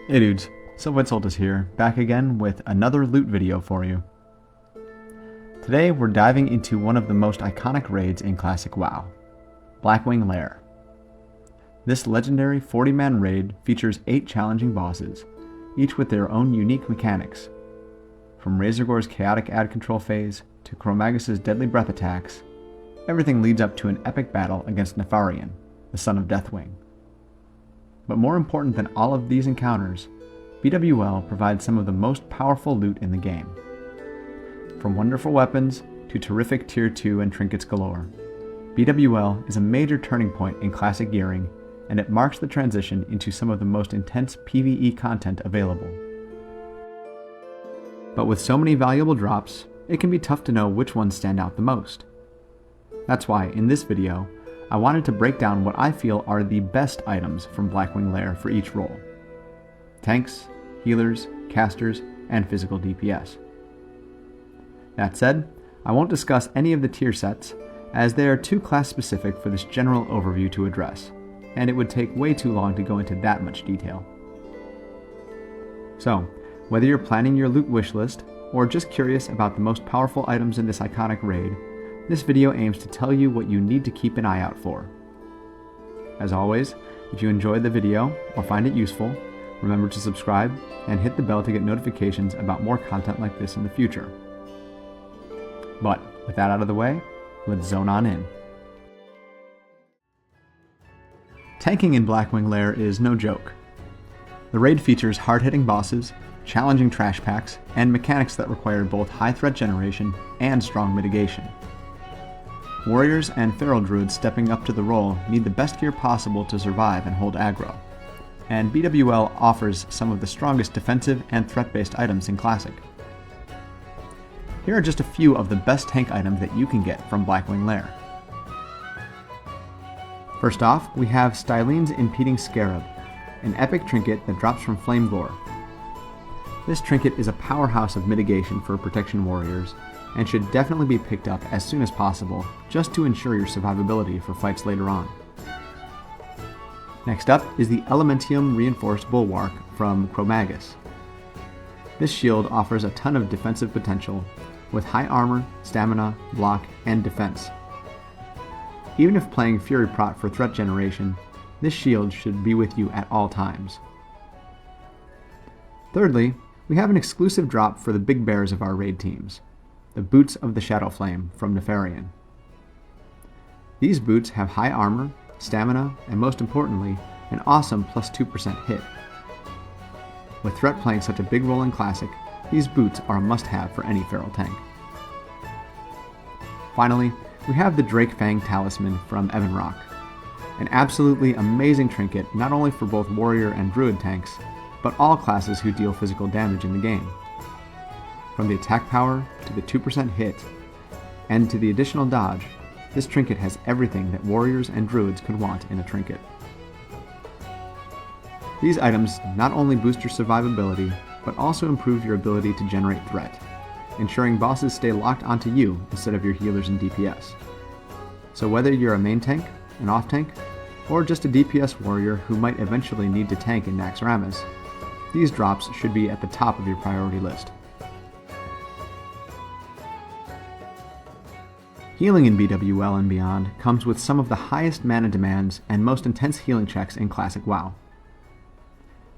Hey dudes, SilviteSoltis here, back again with another loot video for you. Today we're diving into one of the most iconic raids in classic WoW, Blackwing Lair. This legendary 40-man raid features 8 challenging bosses, each with their own unique mechanics. From Razorgore's chaotic ad control phase to Chromagus's deadly breath attacks, everything leads up to an epic battle against Nefarian, the son of Deathwing. But more important than all of these encounters, BWL provides some of the most powerful loot in the game. From wonderful weapons to terrific Tier 2 and trinkets galore, BWL is a major turning point in classic gearing, and it marks the transition into some of the most intense PvE content available. But with so many valuable drops, it can be tough to know which ones stand out the most. That's why, in this video, I wanted to break down what I feel are the best items from Blackwing Lair for each role: tanks, healers, casters, and physical DPS. That said, I won't discuss any of the tier sets, as they are too class specific for this general overview to address, and it would take way too long to go into that much detail. So, whether you're planning your loot wish list, or just curious about the most powerful items in this iconic raid, this video aims to tell you what you need to keep an eye out for. As always, if you enjoyed the video or find it useful, remember to subscribe and hit the bell to get notifications about more content like this in the future. But with that out of the way, let's zone on in. Tanking in Blackwing Lair is no joke. The raid features hard-hitting bosses, challenging trash packs, and mechanics that require both high threat generation and strong mitigation. Warriors and feral druids stepping up to the role need the best gear possible to survive and hold aggro, and BWL offers some of the strongest defensive and threat-based items in Classic. Here are just a few of the best tank items that you can get from Blackwing Lair. First off, we have Stylene's Impeding Scarab, an epic trinket that drops from Flame Gore. This trinket is a powerhouse of mitigation for protection warriors, and should definitely be picked up as soon as possible, just to ensure your survivability for fights later on. Next up is the Elementium Reinforced Bulwark from Chromagus. This shield offers a ton of defensive potential, with high armor, stamina, block, and defense. Even if playing Fury Prot for threat generation, this shield should be with you at all times. Thirdly, we have an exclusive drop for the big bears of our raid teams: the Boots of the Shadowflame from Nefarian. These boots have high armor, stamina, and most importantly, an awesome plus 2% hit. With threat playing such a big role in Classic, these boots are a must-have for any feral tank. Finally, we have the Drake Fang Talisman from Evanrock, an absolutely amazing trinket not only for both warrior and druid tanks, but all classes who deal physical damage in the game. From the attack power, to the 2% hit, and to the additional dodge, this trinket has everything that warriors and druids could want in a trinket. These items not only boost your survivability, but also improve your ability to generate threat, ensuring bosses stay locked onto you instead of your healers and DPS. So whether you're a main tank, an off tank, or just a DPS warrior who might eventually need to tank in Naxxramas, these drops should be at the top of your priority list. Healing in BWL and beyond comes with some of the highest mana demands and most intense healing checks in Classic WoW.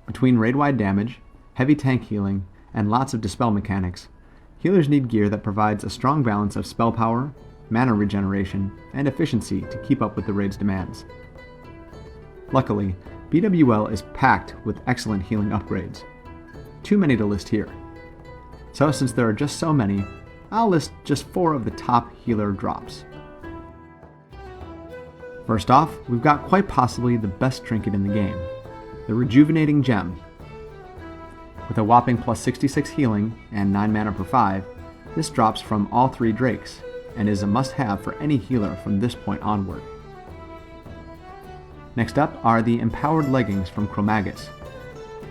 Between raid-wide damage, heavy tank healing, and lots of dispel mechanics, healers need gear that provides a strong balance of spell power, mana regeneration, and efficiency to keep up with the raid's demands. Luckily, BWL is packed with excellent healing upgrades. Too many to list here. So since there are just so many, I'll list just 4 of the top healer drops. First off, we've got quite possibly the best trinket in the game, the Rejuvenating Gem. With a whopping plus 66 healing and 9 mana per 5, this drops from all 3 drakes, and is a must-have for any healer from this point onward. Next up are the Empowered Leggings from Chromagus.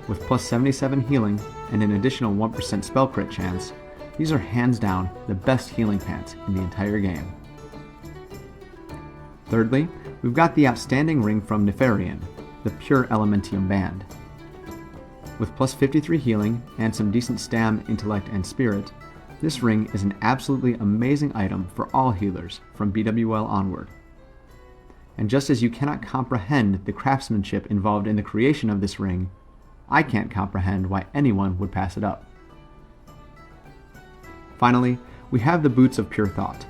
With plus 77 healing and an additional 1% spell crit chance, these are hands down the best healing pants in the entire game. Thirdly, we've got the outstanding ring from Nefarian, the Pure Elementium Band. With plus 53 healing and some decent stam, intellect, and spirit, this ring is an absolutely amazing item for all healers from BWL onward. And just as you cannot comprehend the craftsmanship involved in the creation of this ring, I can't comprehend why anyone would pass it up. Finally, we have the Boots of Pure Thought,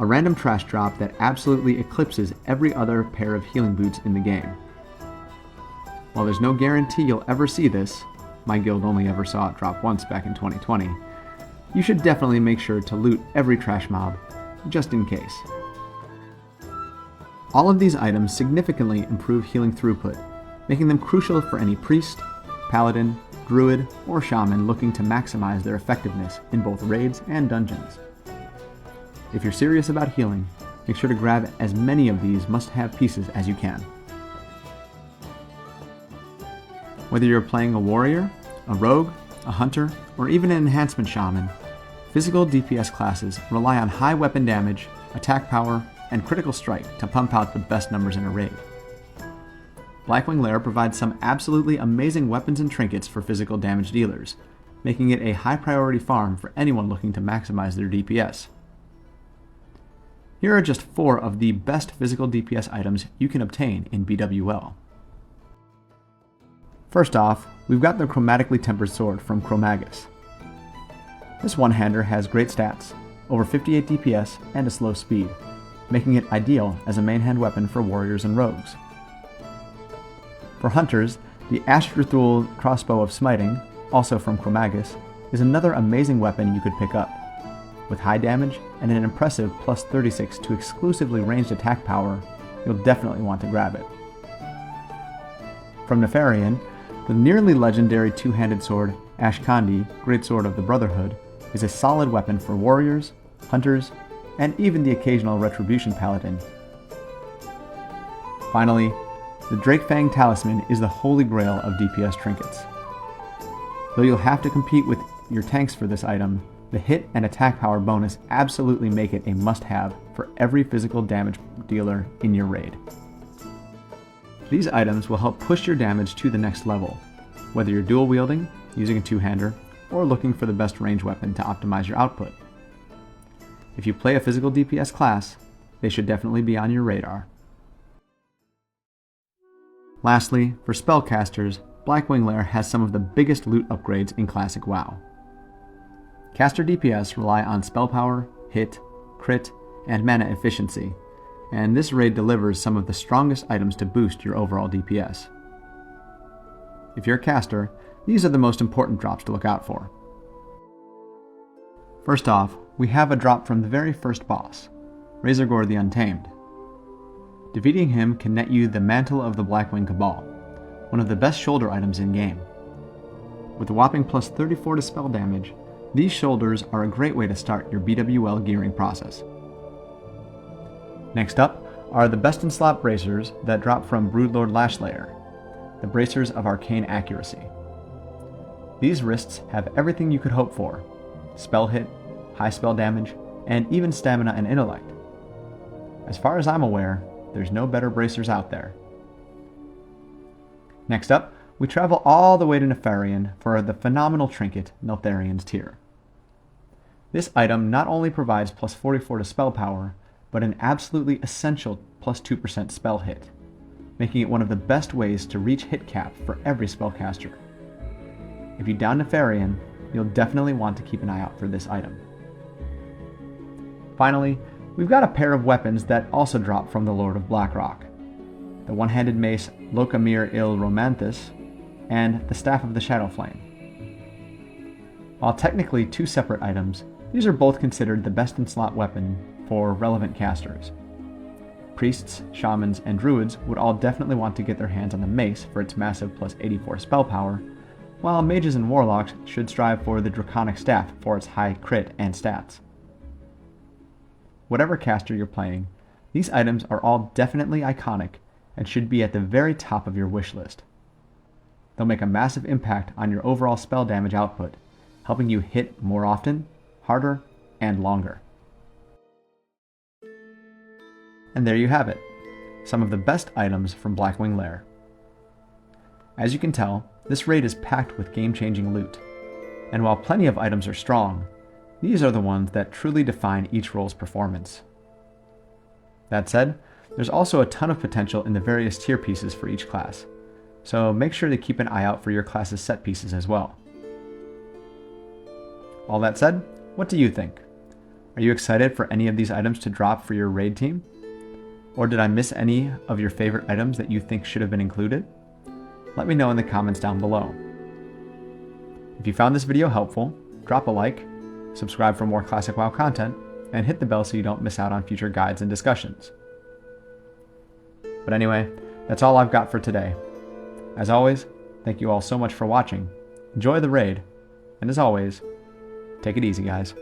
a random trash drop that absolutely eclipses every other pair of healing boots in the game. While there's no guarantee you'll ever see this, my guild only ever saw it drop once back in 2020, you should definitely make sure to loot every trash mob, just in case. All of these items significantly improve healing throughput, making them crucial for any priest, paladin, druid, or shaman looking to maximize their effectiveness in both raids and dungeons. If you're serious about healing, make sure to grab as many of these must-have pieces as you can. Whether you're playing a warrior, a rogue, a hunter, or even an enhancement shaman, physical DPS classes rely on high weapon damage, attack power, and critical strike to pump out the best numbers in a raid. Blackwing Lair provides some absolutely amazing weapons and trinkets for physical damage dealers, making it a high priority farm for anyone looking to maximize their DPS. Here are just 4 of the best physical DPS items you can obtain in BWL. First off, we've got the Chromatically Tempered Sword from Chromagus. This one-hander has great stats, over 58 DPS and a slow speed, making it ideal as a main hand weapon for warriors and rogues. For hunters, the Ashtrathul Crossbow of Smiting, also from Chromagus, is another amazing weapon you could pick up. With high damage and an impressive plus 36 to exclusively ranged attack power, you'll definitely want to grab it. From Nefarian, the nearly legendary two-handed sword Ashkandi, Greatsword of the Brotherhood, is a solid weapon for warriors, hunters, and even the occasional Retribution Paladin. Finally, the Drakefang Talisman is the holy grail of DPS trinkets. Though you'll have to compete with your tanks for this item, the hit and attack power bonus absolutely make it a must-have for every physical damage dealer in your raid. These items will help push your damage to the next level, whether you're dual wielding, using a two-hander, or looking for the best range weapon to optimize your output. If you play a physical DPS class, they should definitely be on your radar. Lastly, for spellcasters, Blackwing Lair has some of the biggest loot upgrades in Classic WoW. Caster DPS rely on spell power, hit, crit, and mana efficiency, and this raid delivers some of the strongest items to boost your overall DPS. If you're a caster, these are the most important drops to look out for. First off, we have a drop from the very first boss, Razorgore the Untamed. Defeating him can net you the Mantle of the Blackwing Cabal, one of the best shoulder items in-game. With a whopping plus 34 to spell damage, these shoulders are a great way to start your BWL gearing process. Next up are the Best in Slot Bracers that drop from Broodlord Lashlayer, the Bracers of Arcane Accuracy. These wrists have everything you could hope for: spell hit, high spell damage, and even stamina and intellect. As far as I'm aware, there's no better bracers out there. Next up, we travel all the way to Nefarian for the phenomenal trinket Nefarian's Tear. This item not only provides plus 44 to spell power, but an absolutely essential plus 2% spell hit, making it one of the best ways to reach hit cap for every spellcaster. If you down Nefarian, you'll definitely want to keep an eye out for this item. Finally, we've got a pair of weapons that also drop from the Lord of Blackrock: the one-handed mace Locamir il Romanthus, and the Staff of the Shadowflame. While technically 2 separate items, these are both considered the best in slot weapon for relevant casters. Priests, shamans, and druids would all definitely want to get their hands on the mace for its massive plus 84 spell power, while mages and warlocks should strive for the Draconic Staff for its high crit and stats. Whatever caster you're playing, these items are all definitely iconic and should be at the very top of your wish list. They'll make a massive impact on your overall spell damage output, helping you hit more often, harder, and longer. And there you have it, some of the best items from Blackwing Lair. As you can tell, This raid is packed with game-changing loot, and while plenty of items are strong, these are the ones that truly define each role's performance. That said, there's also a ton of potential in the various tier pieces for each class, so make sure to keep an eye out for your class's set pieces as well. All that said, what do you think? Are you excited for any of these items to drop for your raid team? Or did I miss any of your favorite items that you think should have been included? Let me know in the comments down below. If you found this video helpful, drop a like, subscribe for more Classic WoW content, and hit the bell so you don't miss out on future guides and discussions. But anyway, that's all I've got for today. As always, thank you all so much for watching, enjoy the raid, and as always, take it easy guys.